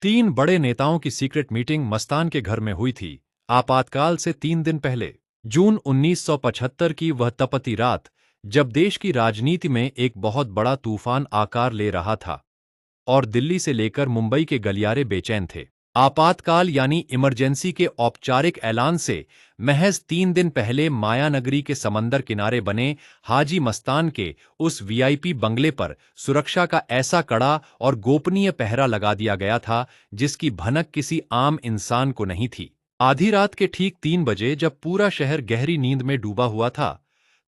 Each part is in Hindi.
तीन बड़े नेताओं की सीक्रेट मीटिंग मस्तान के घर में हुई थी। आपातकाल से 3 दिन पहले जून 1975 की वह तपती रात, जब देश की राजनीति में एक बहुत बड़ा तूफान आकार ले रहा था और दिल्ली से लेकर मुंबई के गलियारे बेचैन थे। आपातकाल यानी इमरजेंसी के औपचारिक ऐलान से महज 3 दिन पहले मायानगरी के समंदर किनारे बने हाजी मस्तान के उस वीआईपी बंगले पर सुरक्षा का ऐसा कड़ा और गोपनीय पहरा लगा दिया गया था, जिसकी भनक किसी आम इंसान को नहीं थी। आधी रात के ठीक 3 बजे, जब पूरा शहर गहरी नींद में डूबा हुआ था,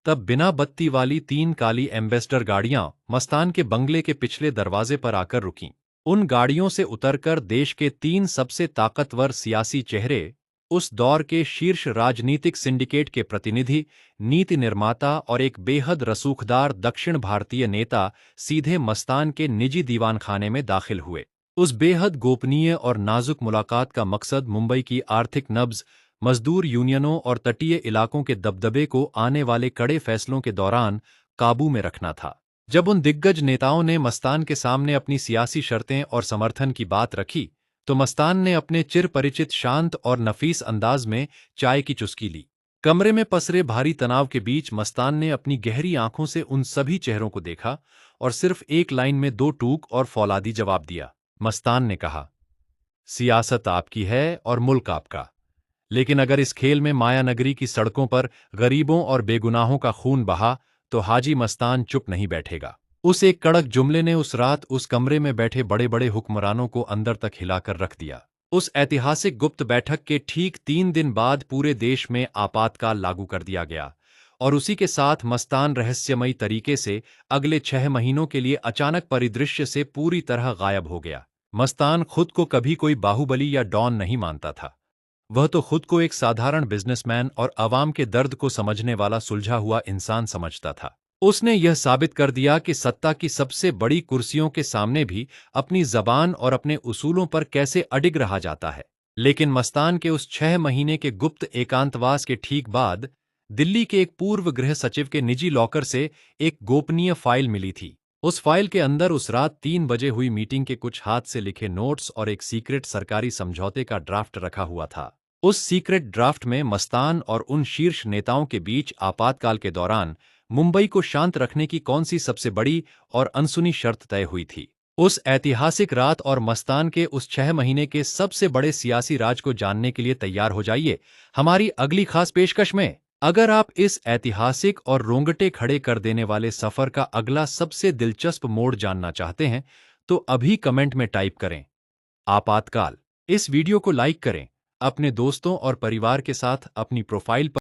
तब बिना बत्ती वाली 3 काली एम्बेसडर गाड़ियां मस्तान के बंगले के पिछले दरवाजे पर आकर रुकीं। उन गाड़ियों से उतरकर देश के 3 सबसे ताकतवर सियासी चेहरे, उस दौर के शीर्ष राजनीतिक सिंडिकेट के प्रतिनिधि, नीति निर्माता और एक बेहद रसूखदार दक्षिण भारतीय नेता, सीधे मस्तान के निजी दीवान खाने में दाखिल हुए। उस बेहद गोपनीय और नाजुक मुलाकात का मकसद मुंबई की आर्थिक नब्ज, मजदूर यूनियनों और तटीय इलाकों के दबदबे को आने वाले कड़े फैसलों के दौरान काबू में रखना था। जब उन दिग्गज नेताओं ने मस्तान के सामने अपनी सियासी शर्तें और समर्थन की बात रखी, तो मस्तान ने अपने चिरपरिचित शांत और नफीस अंदाज में चाय की चुस्की ली। कमरे में पसरे भारी तनाव के बीच मस्तान ने अपनी गहरी आंखों से उन सभी चेहरों को देखा और सिर्फ एक लाइन में 2 टूक और फौलादी जवाब दिया। मस्तान ने कहा, सियासत आपकी है और मुल्क आपका, लेकिन अगर इस खेल में मायानगरी की सड़कों पर गरीबों और बेगुनाहों का खून बहा, तो हाजी मस्तान चुप नहीं बैठेगा। उस एक कड़क जुमले ने उस रात उस कमरे में बैठे बड़े बड़े हुक्मरानों को अंदर तक हिलाकर रख दिया। उस ऐतिहासिक गुप्त बैठक के ठीक 3 दिन बाद पूरे देश में आपातकाल लागू कर दिया गया और उसी के साथ मस्तान रहस्यमयी तरीके से अगले 6 महीनों के लिए अचानक परिदृश्य से पूरी तरह गायब हो गया। मस्तान खुद को कभी कोई बाहुबली या डॉन नहीं मानता था। वह तो खुद को एक साधारण बिजनेसमैन और आवाम के दर्द को समझने वाला सुलझा हुआ इंसान समझता था। उसने यह साबित कर दिया कि सत्ता की सबसे बड़ी कुर्सियों के सामने भी अपनी जबान और अपने उसूलों पर कैसे अडिग रहा जाता है। लेकिन मस्तान के उस 6 महीने के गुप्त एकांतवास के ठीक बाद दिल्ली के एक पूर्व गृह सचिव के निजी लॉकर से एक गोपनीय फाइल मिली थी। उस फाइल के अंदर उस रात 3 बजे हुई मीटिंग के कुछ हाथ से लिखे नोट्स और एक सीक्रेट सरकारी समझौते का ड्राफ्ट रखा हुआ था। उस सीक्रेट ड्राफ्ट में मस्तान और उन शीर्ष नेताओं के बीच आपातकाल के दौरान मुंबई को शांत रखने की कौन सी सबसे बड़ी और अनसुनी शर्त तय हुई थी। उस ऐतिहासिक रात और मस्तान के उस 6 महीने के सबसे बड़े सियासी राज को जानने के लिए तैयार हो जाइए हमारी अगली खास पेशकश में। अगर आप इस ऐतिहासिक और रोंगटे खड़े कर देने वाले सफर का अगला सबसे दिलचस्प मोड़ जानना चाहते हैं, तो अभी कमेंट में टाइप करें आपातकाल। इस वीडियो को लाइक करें, अपने दोस्तों और परिवार के साथ अपनी प्रोफाइल पर